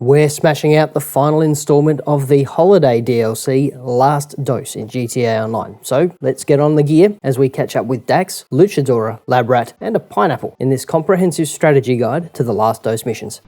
We're smashing out the final installment of the holiday DLC, Last Dose in GTA Online. So let's get on the gear as we catch up with Dax, Luchadora, Labrat, and a pineapple in this comprehensive strategy guide to the Last Dose missions.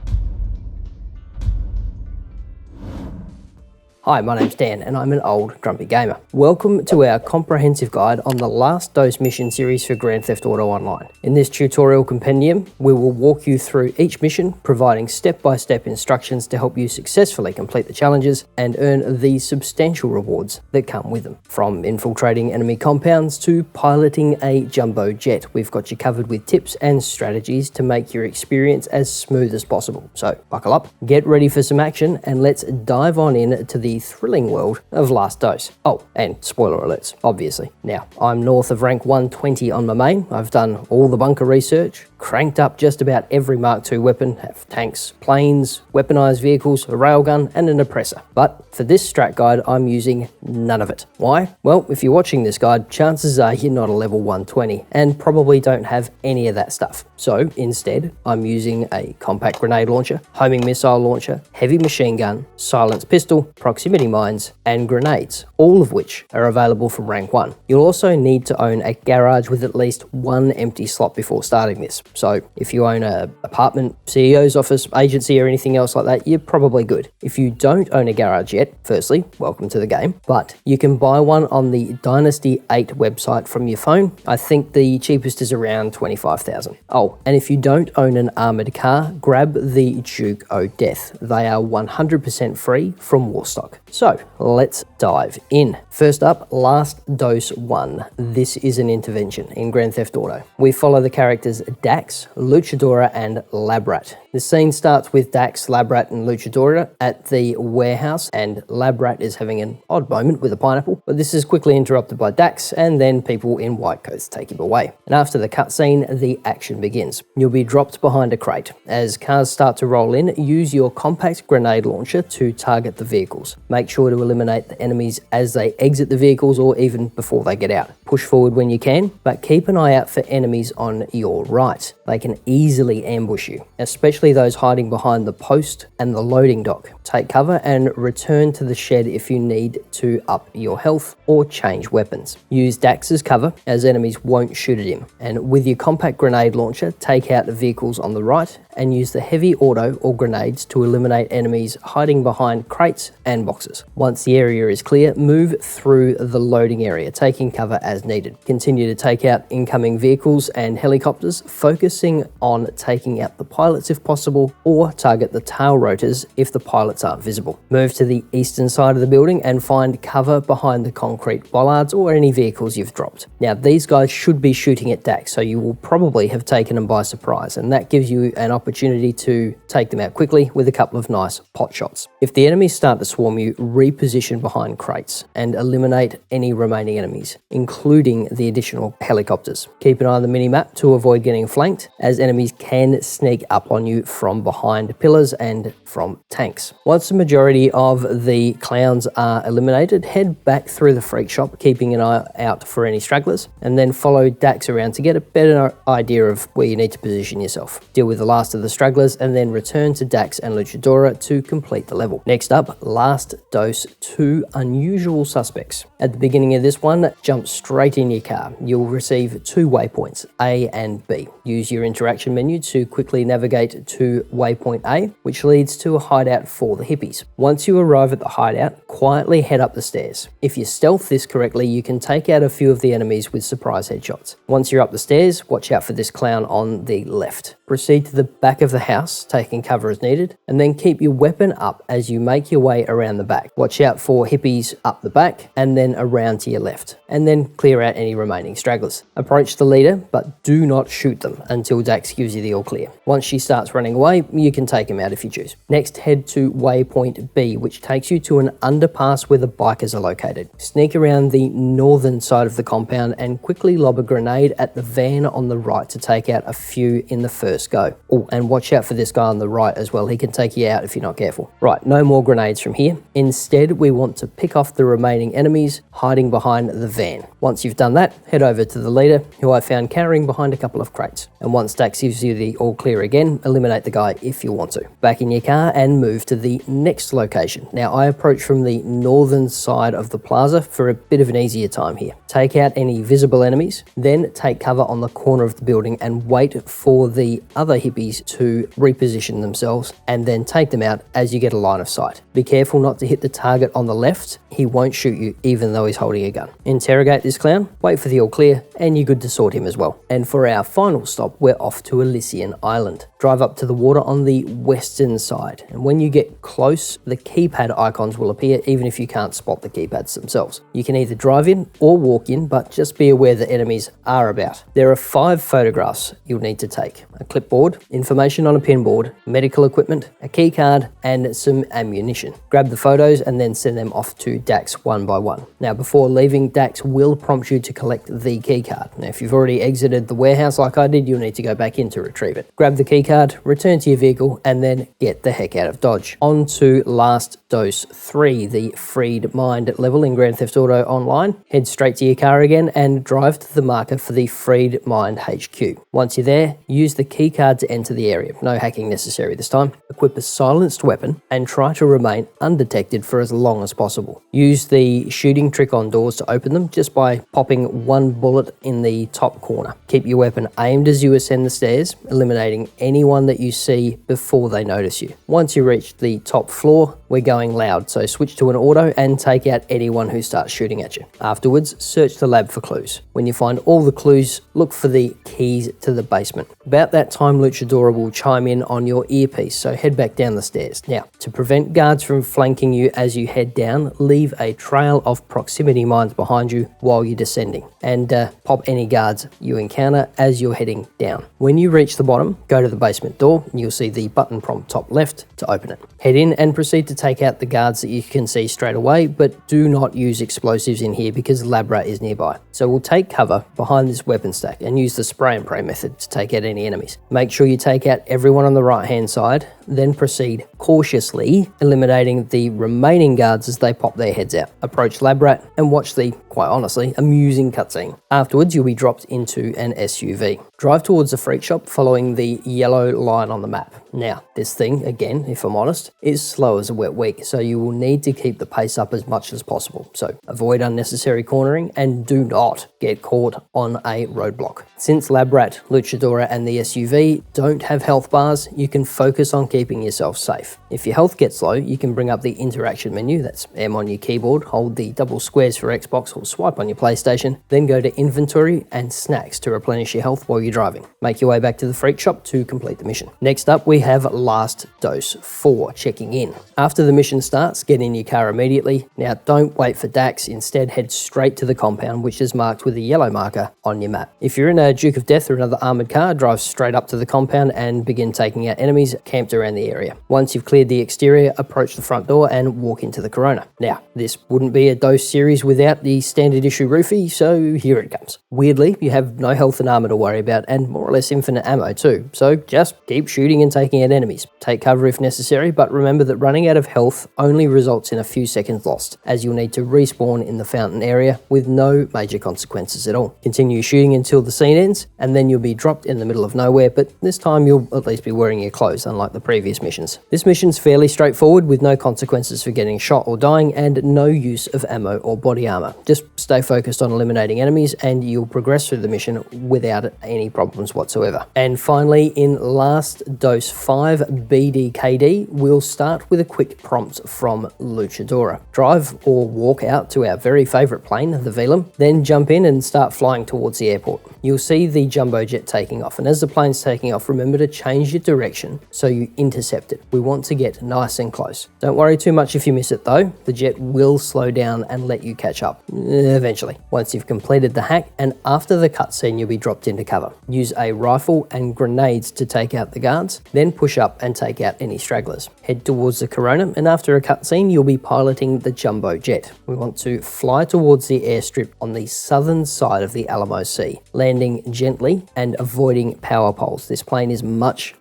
Hi, my name's Dan and I'm an old grumpy gamer. Welcome to our comprehensive guide on the Last Dose mission series for Grand Theft Auto Online. In this tutorial compendium, we will walk you through each mission, providing step-by-step instructions to help you successfully complete the challenges and earn the substantial rewards that come with them. From infiltrating enemy compounds to piloting a jumbo jet, we've got you covered with tips and strategies to make your experience as smooth as possible. So buckle up, get ready for some action, and let's dive on in to the thrilling world of Last Dose. Oh, and spoiler alerts, obviously. Now, I'm north of rank 120 on my main. I've done all the bunker research, cranked up just about every Mark II weapon, have tanks, planes, weaponized vehicles, a railgun, and an oppressor. But for this strat guide, I'm using none of it. Why? Well, if you're watching this guide, chances are you're not a level 120 and probably don't have any of that stuff. So instead, I'm using a compact grenade launcher, homing missile launcher, heavy machine gun, silenced pistol, proximity mines, and grenades, all of which are available from rank 1. You'll also need to own a garage with at least one empty slot before starting this. So if you own an apartment, CEO's office, agency, or anything else like that, you're probably good. If you don't own a garage yet, firstly, welcome to the game, but you can buy one on the Dynasty 8 website from your phone. I think the cheapest is around 25,000. Oh, and if you don't own an armored car, grab the Duke O'Death. They are 100% free from Warstock. So let's dive in. First up, Last Dose 1. This is an intervention in Grand Theft Auto. We follow the characters Dax, Luchadora, and Labrat. The scene starts with Dax, Labrat, and Luchadora at the warehouse, and Labrat is having an odd moment with a pineapple, but this is quickly interrupted by Dax, and then people in white coats take him away. And after the cutscene, the action begins. You'll be dropped behind a crate. As cars start to roll in, use your compact grenade launcher to target the vehicles. Make sure to eliminate the enemies as they exit the vehicles or even before they get out. Push forward when you can, but keep an eye out for enemies on your right. They can easily ambush you, especially those hiding behind the post and the loading dock. Take cover and return to the shed if you need to up your health or change weapons. Use Dax as cover, as enemies won't shoot at him. And with your compact grenade launcher, take out the vehicles on the right and use the heavy auto or grenades to eliminate enemies hiding behind crates and boxes. Once the area is clear, move through the loading area, taking cover as needed. Continue to take out incoming vehicles and helicopters, focusing on taking out the pilots if possible, or target the tail rotors if the pilots aren't visible. Move to the eastern side of the building and find cover behind the concrete bollards or any vehicles you've dropped. Now, these guys should be shooting at Dax, so you will probably have taken them by surprise, and that gives you an opportunity to take them out quickly with a couple of nice pot shots. If the enemies start to swarm you, reposition behind crates and eliminate any remaining enemies, including the additional helicopters. Keep an eye on the mini-map to avoid getting flanked, as enemies can sneak up on you from behind pillars and from tanks. Once the majority of the clowns are eliminated, head back through the freak shop, keeping an eye out for any stragglers, and then follow Dax around to get a better idea of where you need to position yourself. Deal with the last of the stragglers and then return to Dax and Luchadora to complete the level. Next up, Last Dose 2 Unusual Suspects. At the beginning of this one, jump straight in your car. You'll receive 2 waypoints, A and B. Use your interaction menu to quickly navigate to waypoint A, which leads to a hideout for the hippies. Once you arrive at the hideout, quietly head up the stairs. If you stealth this correctly, you can take out a few of the enemies with surprise headshots. Once you're up the stairs, watch out for this clown on the left. Proceed to the back of the house, taking cover as needed, and then keep your weapon up as you make your way around the back. Watch out for hippies up the back and then around to your left, and then clear out any remaining stragglers. Approach the leader, but do not shoot them until Dax gives you the all clear. Once she starts running away, you can take him out if you choose. Next, head to waypoint B, which takes you to an underpass where the bikers are located. Sneak around the northern side of the compound and quickly lob a grenade at the van on the right to take out a few in the first first go. Oh, and watch out for this guy on the right as well. He can take you out if you're not careful. Right, no more grenades from here. Instead, we want to pick off the remaining enemies hiding behind the van. Once you've done that, head over to the leader, who I found carrying behind a couple of crates. And once Dax gives you the all clear again, eliminate the guy if you want to. Back in your car and move to the next location. Now, I approach from the northern side of the plaza for a bit of an easier time here. Take out any visible enemies, then take cover on the corner of the building and wait for the other hippies to reposition themselves, and then take them out as you get a line of sight. Be careful not to hit the target on the left. He won't shoot you even though he's holding a gun. Interrogate this clown, wait for the all clear, and you're good to sort him as well. And for our final stop, we're off to Elysian Island. Drive up to the water on the western side, and when you get close, the keypad icons will appear even if you can't spot the keypads themselves. You can either drive in or walk in, but just be aware that enemies are about. There are 5 photographs you'll need to take: a clipboard, information on a pinboard, medical equipment, a key card, and some ammunition. Grab the photos and then send them off to Dax one by one. Now, before leaving, Dax will prompt you to collect the key card. Now, if you've already exited the warehouse like I did, you'll need to go back in to retrieve it. Grab the key card, return to your vehicle, and then get the heck out of Dodge. On to Last Dose 3, the Freidmind level in Grand Theft Auto Online. Head straight to your car again and drive to the marker for the Freidmind HQ. Once you're there, use the key card to enter the area. No hacking necessary this time. Equip a silenced weapon and try to remain undetected for as long as possible. Use the shooting trick on doors to open them just by popping one bullet in the top corner. Keep your weapon aimed as you ascend the stairs, eliminating anyone that you see before they notice you. Once you reach the top floor, we're going loud, so switch to an auto and take out anyone who starts shooting at you. Afterwards, search the lab for clues. When you find all the clues, look for the keys to the basement. About that time, Luchadora will chime in on your earpiece, so head back down the stairs. Now, to prevent guards from flanking you as you head down, leave a trail of proximity mines behind you while you're descending, and pop any guards you encounter as you're heading down. When you reach the bottom, go to the basement door, and you'll see the button prompt top left to open it. Head in and proceed to take out the guards that you can see straight away, but do not use explosives in here because lab rat is nearby. So we'll take cover behind this weapon stack and use the spray and pray method to take out any enemies. Make sure you take out everyone on the right hand side, then proceed cautiously, eliminating the remaining guards as they pop their heads out. Approach lab rat and watch the, quite honestly, amusing cutscene. Afterwards, you'll be dropped into an SUV. Drive towards the freak shop following the yellow line on the map. Now, this thing, again, if I'm honest, is slow as a wet week, so you will need to keep the pace up as much as possible. So avoid unnecessary cornering and do not get caught on a roadblock. Since Lab Rat, Luchadora and the SUV don't have health bars, you can focus on keeping yourself safe. If your health gets low, you can bring up the interaction menu, that's M on your keyboard, hold the double squares for Xbox or swipe on your PlayStation, then go to inventory and snacks to replenish your health while you're driving. Make your way back to the freak shop to complete the mission. Next up, we have Last Dose 4, checking in. After the mission starts, get in your car immediately. Now, don't wait for Dax, instead head straight to the compound, which is marked with a yellow marker on your map. If you're in a Duke of Death or another armoured car, drive straight up to the compound and begin taking out enemies camped around the area. Once you've cleared the exterior, approach the front door and walk into the Corona. Now, this wouldn't be a Dose series without the standard issue roofie, so here it comes. Weirdly, you have no health and armour to worry about, and more or less infinite ammo too, so just keep shooting and taking out enemies. Take cover if necessary, but remember that running out of health only results in a few seconds lost, as you'll need to respawn in the fountain area with no major consequences at all. Continue shooting until the scene ends, and then you'll be dropped in the middle of nowhere, but this time you'll at least be wearing your clothes, unlike the previous missions. This mission's fairly straightforward, with no consequences for getting shot or dying, and no use of ammo or body armor. Just stay focused on eliminating enemies, and you'll progress through the mission without any problems whatsoever. And finally, in Last Dose 5 BDKD, we'll start with a quick prompt from Luchadora. Drive or walk out to our very favourite plane, the Velum, then jump in and start flying towards the airport. You'll see the jumbo jet taking off, and as the plane's taking off, remember to change your direction so you intercept it. We want to get nice and close. Don't worry too much if you miss it though. The jet will slow down and let you catch up eventually. Once you've completed the hack and after the cutscene, you'll be dropped into cover. Use a rifle and grenades to take out the guards, then push up and take out any stragglers. Head towards the Corona, and after a cutscene, you'll be piloting the jumbo jet. We want to fly towards the airstrip on the southern side of the Alamo Sea, landing gently and avoiding power poles. This plane is much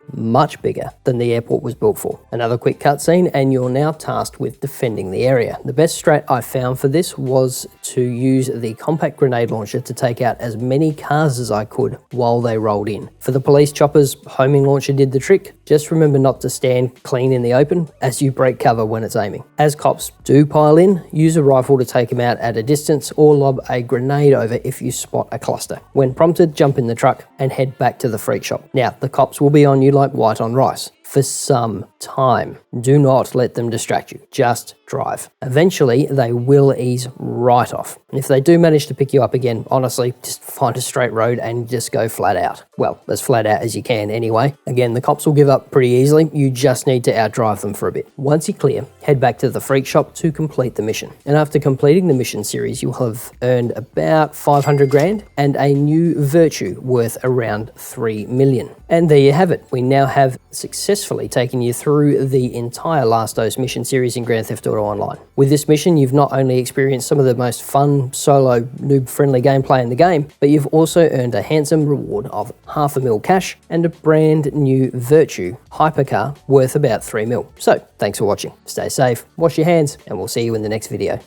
bigger than the airport was built for. Another quick cutscene and you're now tasked with defending the area. The best strat I found for this was to use the compact grenade launcher to take out as many cars as I could while they rolled in. For the police choppers, homing launcher did the trick. Just remember not to stand clean in the open as you break cover when it's aiming. As cops do pile in, use a rifle to take them out at a distance or lob a grenade over if you spot a cluster. When prompted, jump in the truck and head back to the freak shop. Now, the cops will be on you like white on rice for some time. Do not let them distract you. Just drive. Eventually, they will ease right off. And if they do manage to pick you up again, honestly, just find a straight road and just go flat out. Well, as flat out as you can anyway. Again, the cops will give up pretty easily. You just need to outdrive them for a bit. Once you're clear, head back to the freak shop to complete the mission. And after completing the mission series, you'll have earned about 500 grand and a new Virtue worth around 3 million. And there you have it. We now have successfully taken you through the entire Last Dose mission series in Grand Theft Auto Online. With this mission, you've not only experienced some of the most fun, solo, noob-friendly gameplay in the game, but you've also earned a handsome reward of $500,000 cash and a brand new Virtue Hypercar worth about 3 mil. So, thanks for watching. Stay safe, wash your hands, and we'll see you in the next video.